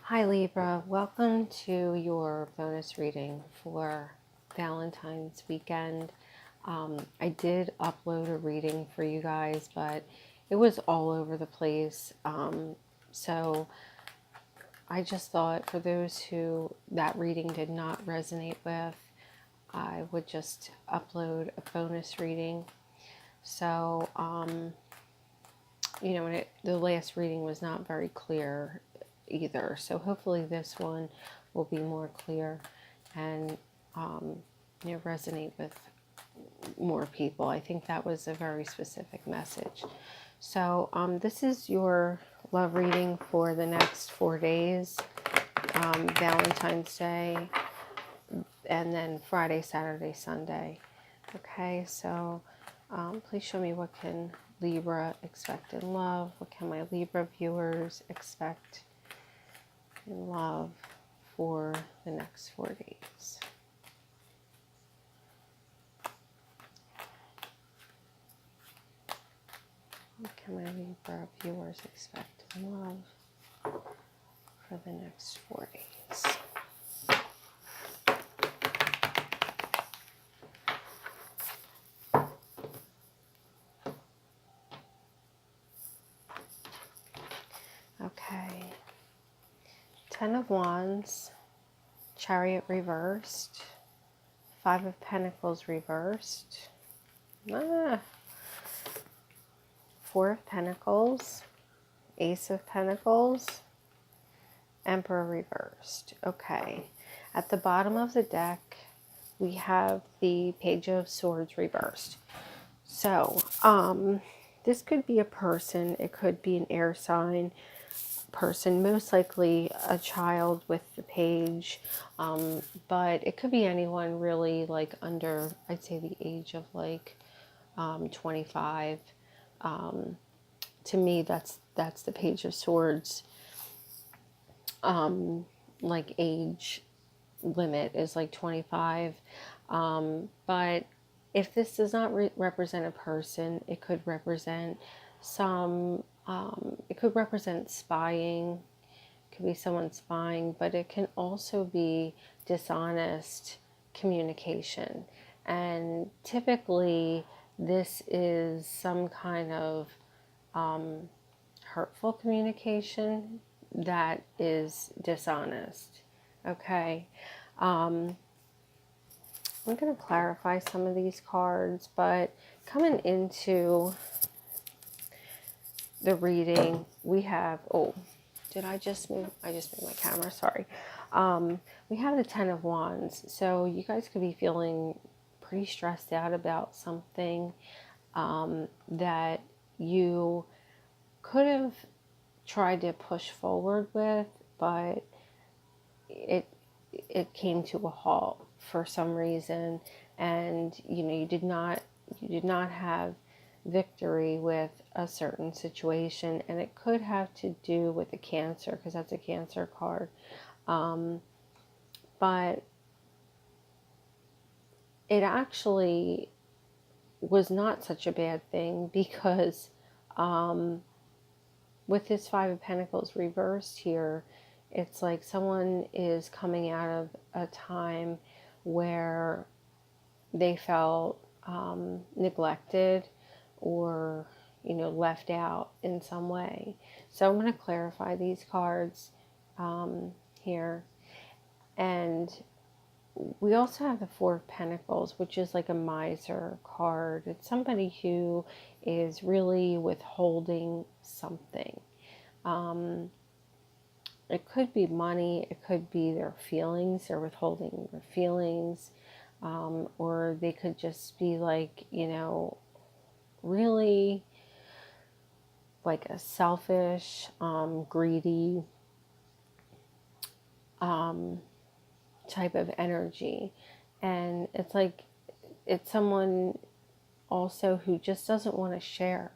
Hi Libra, welcome to your bonus reading for Valentine's weekend. I did upload a reading for you guys, but it was all over the place. So I just thought for those who that reading did not resonate with, I would just upload a bonus reading. So, the last reading was not very clear either. So hopefully this one will be more clear and resonate with more people. I think that was a very specific message. So this is your love reading for the next 4 days, Valentine's Day, and then Friday, Saturday, Sunday. Okay, so please show me what can Libra expect in love. What can my Libra viewers expect in love for the next 4 days? What can my Libra viewers expect in love for the next 4 days? Okay. 10 of Wands, Chariot reversed, 5 of Pentacles reversed, 4 of Pentacles, Ace of Pentacles, Emperor reversed. Okay. At the bottom of the deck, we have the Page of Swords reversed. So, this could be a person. It could be an air sign person, most likely a child with the page, but it could be anyone really, like under, I'd say, the age of like 25. To me, that's the Page of Swords. Like age limit is like 25. But if this does not represent a person, it could represent it could represent spying. It could be someone spying, but it can also be dishonest communication. And typically, this is some kind of hurtful communication that is dishonest. Okay. I'm going to clarify some of these cards, but coming into the reading, we have, did I just move? I just moved my camera, sorry. We have the 10 of Wands. So you guys could be feeling pretty stressed out about something that you could have tried to push forward with, but it came to a halt for some reason, and you did not have victory with a certain situation, and it could have to do with the Cancer, because that's a Cancer card. But it actually was not such a bad thing, because with this 5 of Pentacles reversed here, it's like someone is coming out of a time where they felt neglected or left out in some way. So I'm going to clarify these cards here. And we also have the 4 of Pentacles, which is like a miser card. It's somebody who is really withholding something. It could be money, it could be their feelings, they're withholding their feelings, or they could just be like, really like a selfish, greedy type of energy. And it's like, it's someone also who just doesn't want to share.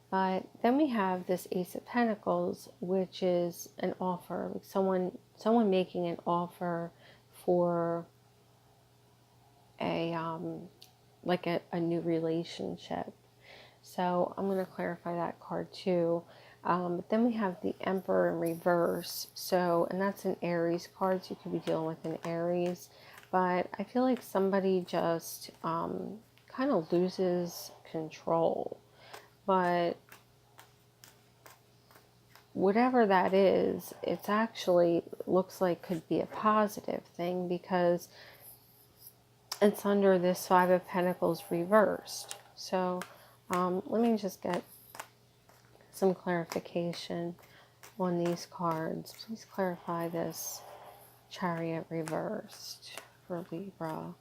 But then we have this Ace of Pentacles, which is an offer, like someone making an offer for a new relationship. So I'm going to clarify that card too. But then we have the Emperor in reverse. So, and that's an Aries card, so you could be dealing with an Aries. But I feel like somebody just kind of loses control. But whatever that is, it's actually looks like could be a positive thing because it's under this Five of Pentacles reversed. So let me just get some clarification on these cards. Please clarify this Chariot reversed for Libra.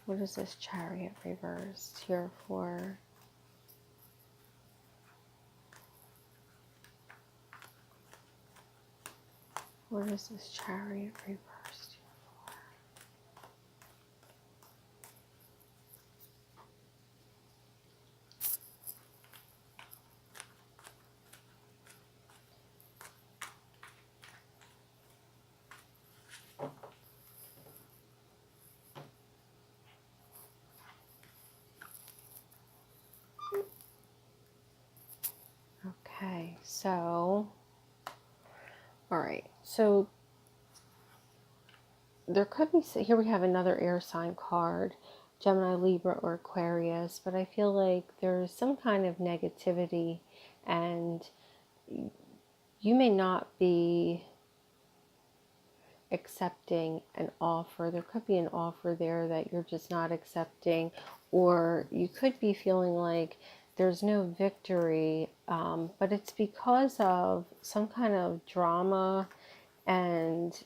What is this Chariot reversed here for? What is this Chariot reversed here for? Okay, so, all right, so there could be, here we have another air sign card, Gemini, Libra, or Aquarius, but I feel like there's some kind of negativity and you may not be accepting an offer. There could be an offer there that you're just not accepting, or you could be feeling like there's no victory, but it's because of some kind of drama and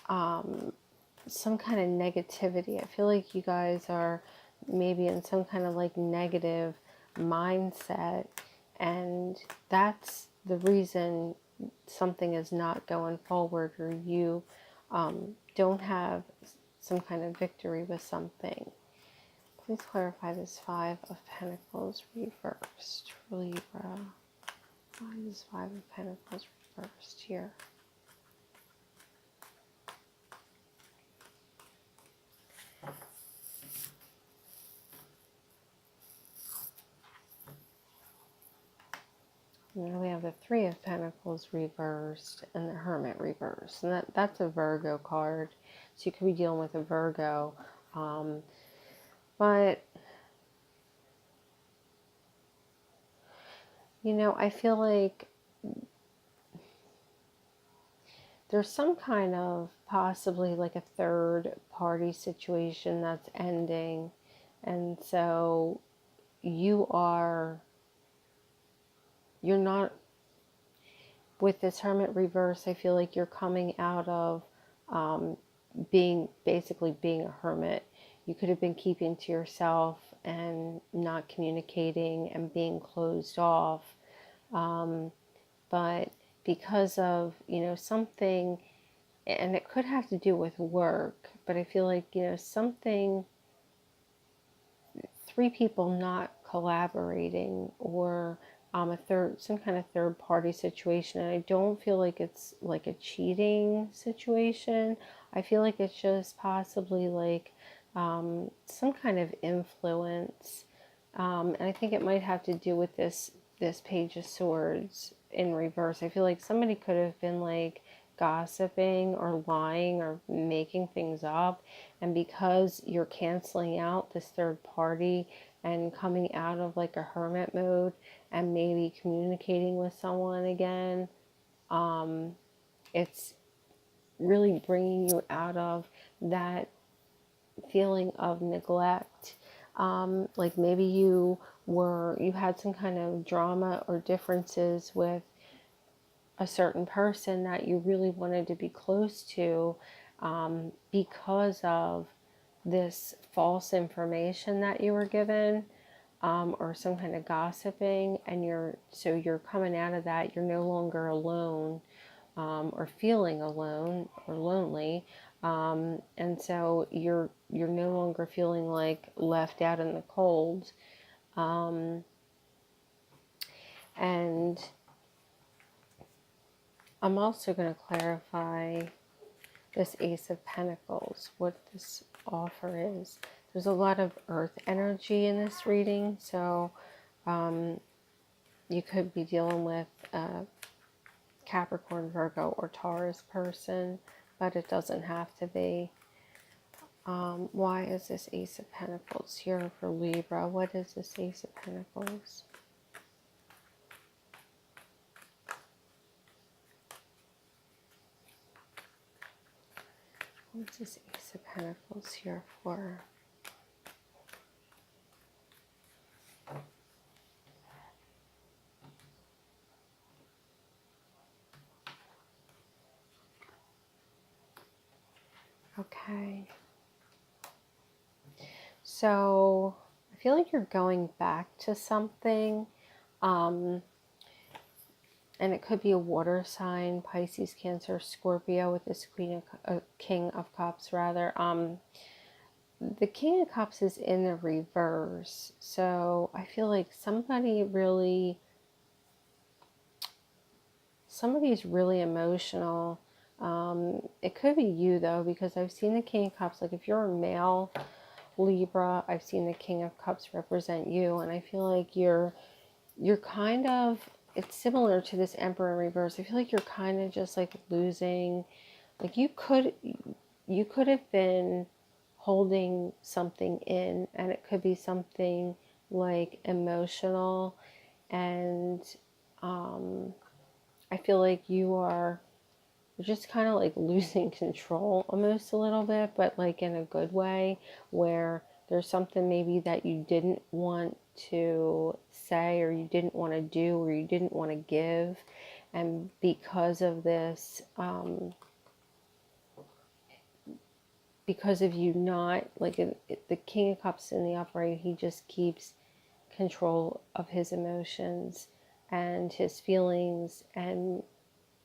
some kind of negativity. I feel like you guys are maybe in some kind of like negative mindset, and that's the reason something is not going forward, or you don't have some kind of victory with something. Please clarify this Five of Pentacles reversed for Libra. Why is Five of Pentacles reversed here? And we have the Three of Pentacles reversed and the Hermit reversed. And that's a Virgo card. So you could be dealing with a Virgo. But, you know, I feel like there's some kind of possibly like a third party situation that's ending. And so you're not, with this Hermit reverse, I feel like you're coming out of basically being a hermit. You could have been keeping to yourself and not communicating and being closed off. But because of, you know, something, and it could have to do with work, but I feel like, you know, something, three people not collaborating, or some kind of third party situation. And I don't feel like it's like a cheating situation. I feel like it's just possibly like some kind of influence. And I think it might have to do with this Page of Swords in reverse. I feel like somebody could have been like gossiping or lying or making things up, and because you're canceling out this third party and coming out of like a hermit mode and maybe communicating with someone again, it's really bringing you out of that feeling of neglect. Like maybe you had some kind of drama or differences with a certain person that you really wanted to be close to, because of this false information that you were given, or some kind of gossiping, and you're coming out of that. You're no longer alone, or feeling alone or lonely, and so you're no longer feeling like left out in the cold, and I'm also going to clarify this Ace of Pentacles, what this offer is. There's a lot of earth energy in this reading, so you could be dealing with a Capricorn, Virgo, or Taurus person, but it doesn't have to be. Why is this Ace of Pentacles here for Libra? What is this Ace of Pentacles? What's this Ace of Pentacles here for? Okay. So I feel like you're going back to something. And it could be a water sign, Pisces, Cancer, Scorpio, with this King of Cups, rather. The King of Cups is in the reverse. So I feel like somebody's really emotional. It could be you, though, because I've seen the King of Cups. Like, if you're a male Libra, I've seen the King of Cups represent you. And I feel like you're kind of, it's similar to this Emperor in reverse. I feel like you're kind of just like losing, like you could have been holding something in, and it could be something like emotional, and I feel like you're just kind of like losing control almost a little bit, but like in a good way, where there's something maybe that you didn't want to say, or you didn't want to do, or you didn't want to give, and because of this, because of you not, like, the King of Cups in the upright, he just keeps control of his emotions and his feelings, and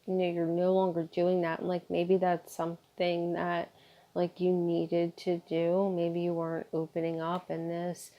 you're no longer doing that. And like, maybe that's something that like you needed to do. Maybe you weren't opening up, and this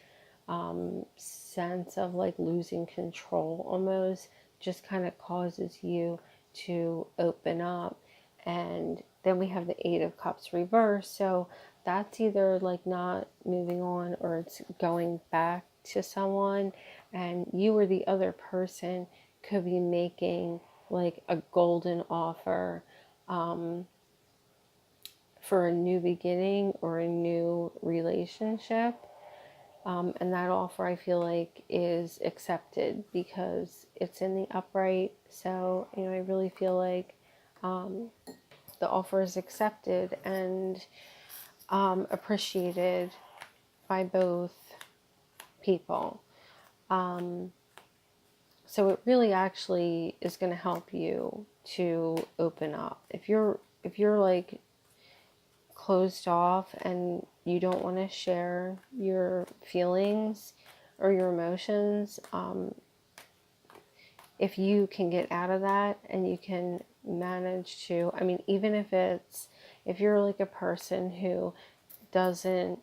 sense of like losing control almost just kind of causes you to open up. And then we have the Eight of Cups reversed. So that's either like not moving on, or it's going back to someone, and you or the other person could be making like a golden offer for a new beginning or a new relationship. And that offer, I feel like, is accepted because it's in the upright. So, I really feel like the offer is accepted and appreciated by both people. So it really actually is going to help you to open up. If you're like closed off and you don't want to share your feelings or your emotions, if you can get out of that and you can manage to, even if you're like a person who doesn't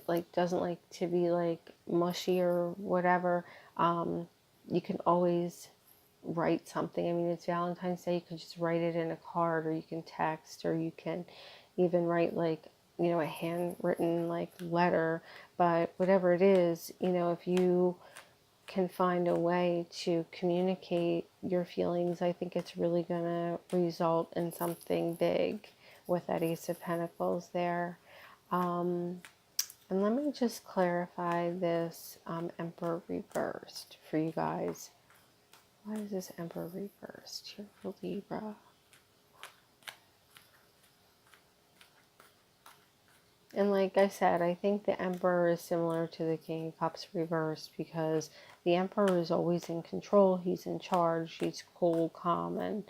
like to be like mushy or whatever, you can always write something. It's Valentine's Day. You can just write it in a card, or you can text, or you can even write like, a handwritten like letter. But whatever it is, if you can find a way to communicate your feelings, I think it's really going to result in something big with that Ace of Pentacles there. And let me just clarify this Emperor reversed for you guys. Why is this Emperor reversed here for Libra? And like I said, I think the Emperor is similar to the King of Cups reversed, because the Emperor is always in control. He's in charge. He's cool, calm, and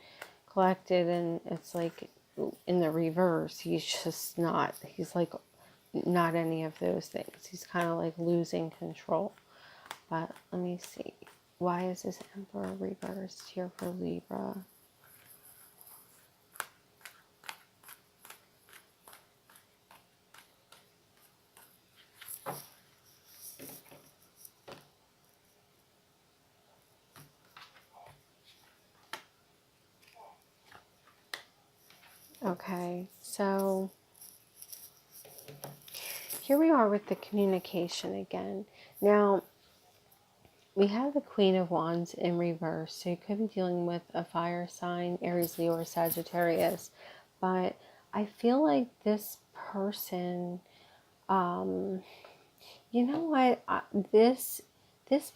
collected. And it's like in the reverse, he's just not. He's like not any of those things. He's kind of like losing control. But let me see. Why is this Emperor reversed here for Libra? Okay, so here we are with the communication again. Now, we have the Queen of Wands in reverse, so you could be dealing with a fire sign, Aries, Leo, or Sagittarius. But I feel like this person, you know what, this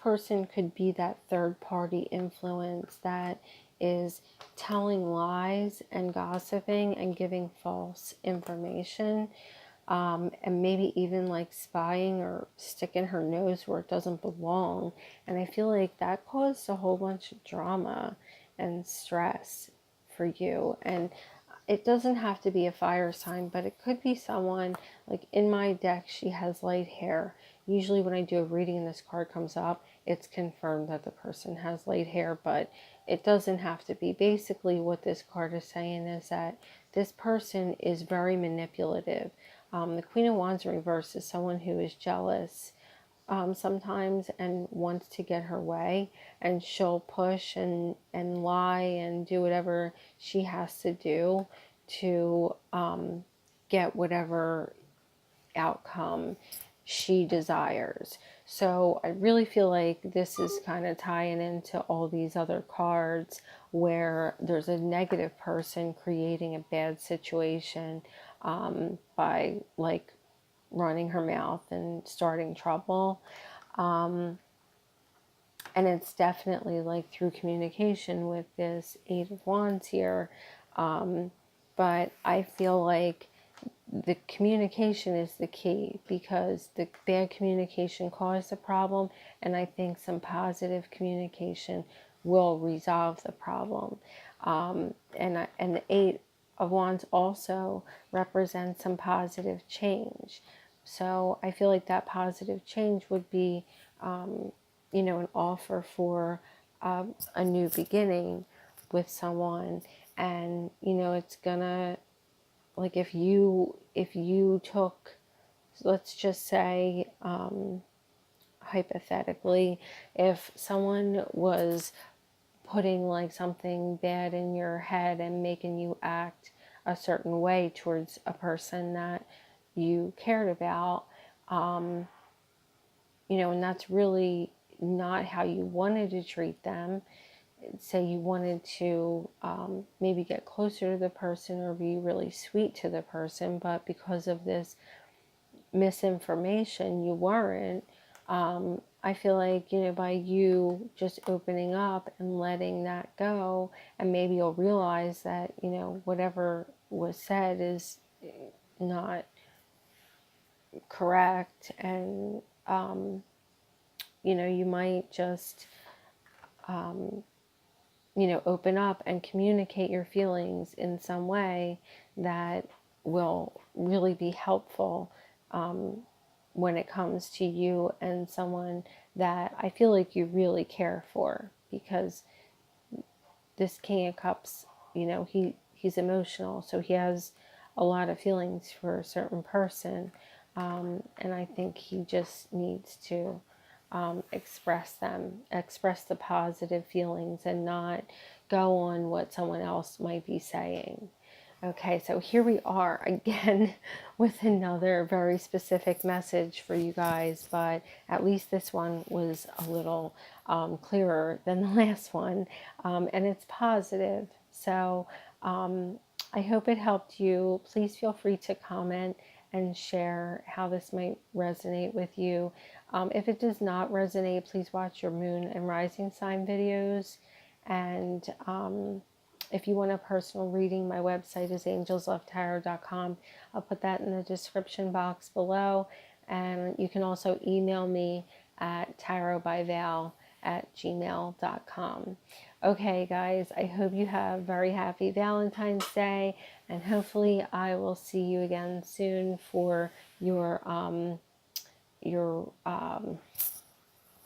person could be that third party influence that is telling lies and gossiping and giving false information. And maybe even like spying or sticking her nose where it doesn't belong. And I feel like that caused a whole bunch of drama and stress for you. And it doesn't have to be a fire sign, but it could be someone, like in my deck, she has light hair. Usually when I do a reading and this card comes up, it's confirmed that the person has light hair, but it doesn't have to be. Basically what this card is saying is that this person is very manipulative. The Queen of Wands in reverse is someone who is jealous sometimes and wants to get her way, and she'll push and lie and do whatever she has to do to get whatever outcome she desires. So I really feel like this is kind of tying into all these other cards where there's a negative person creating a bad situation by like running her mouth and starting trouble. And it's definitely like through communication with this Eight of Wands here. But I feel like the communication is the key, because the bad communication caused the problem, and I think some positive communication will resolve the problem. And the Eight of Wands also represents some positive change. So I feel like that positive change would be, an offer for a new beginning with someone. And, it's gonna, like, if you took, let's just say, hypothetically, if someone was putting like something bad in your head and making you act a certain way towards a person that you cared about, and that's really not how you wanted to treat them. Say you wanted to maybe get closer to the person or be really sweet to the person, but because of this misinformation, you weren't. I feel like, by you just opening up and letting that go, and maybe you'll realize that, whatever was said is not correct. And, you might just, open up and communicate your feelings in some way that will really be helpful when it comes to you and someone that I feel like you really care for. Because this King of Cups, he's emotional, so he has a lot of feelings for a certain person, and I think he just needs to express the positive feelings, and not go on what someone else might be saying. Okay, so here we are again with another very specific message for you guys, but at least this one was a little clearer than the last one, and it's positive. So I hope it helped you. Please feel free to comment and share how this might resonate with you. If it does not resonate, please watch your moon and rising sign videos. And if you want a personal reading, my website is angelslovetarot.com. I'll put that in the description box below. And you can also email me at tarotbyval@gmail.com. Okay, guys, I hope you have a very happy Valentine's Day. And hopefully I will see you again soon for your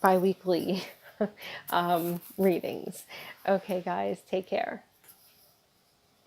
bi-weekly readings. Okay, guys, take care.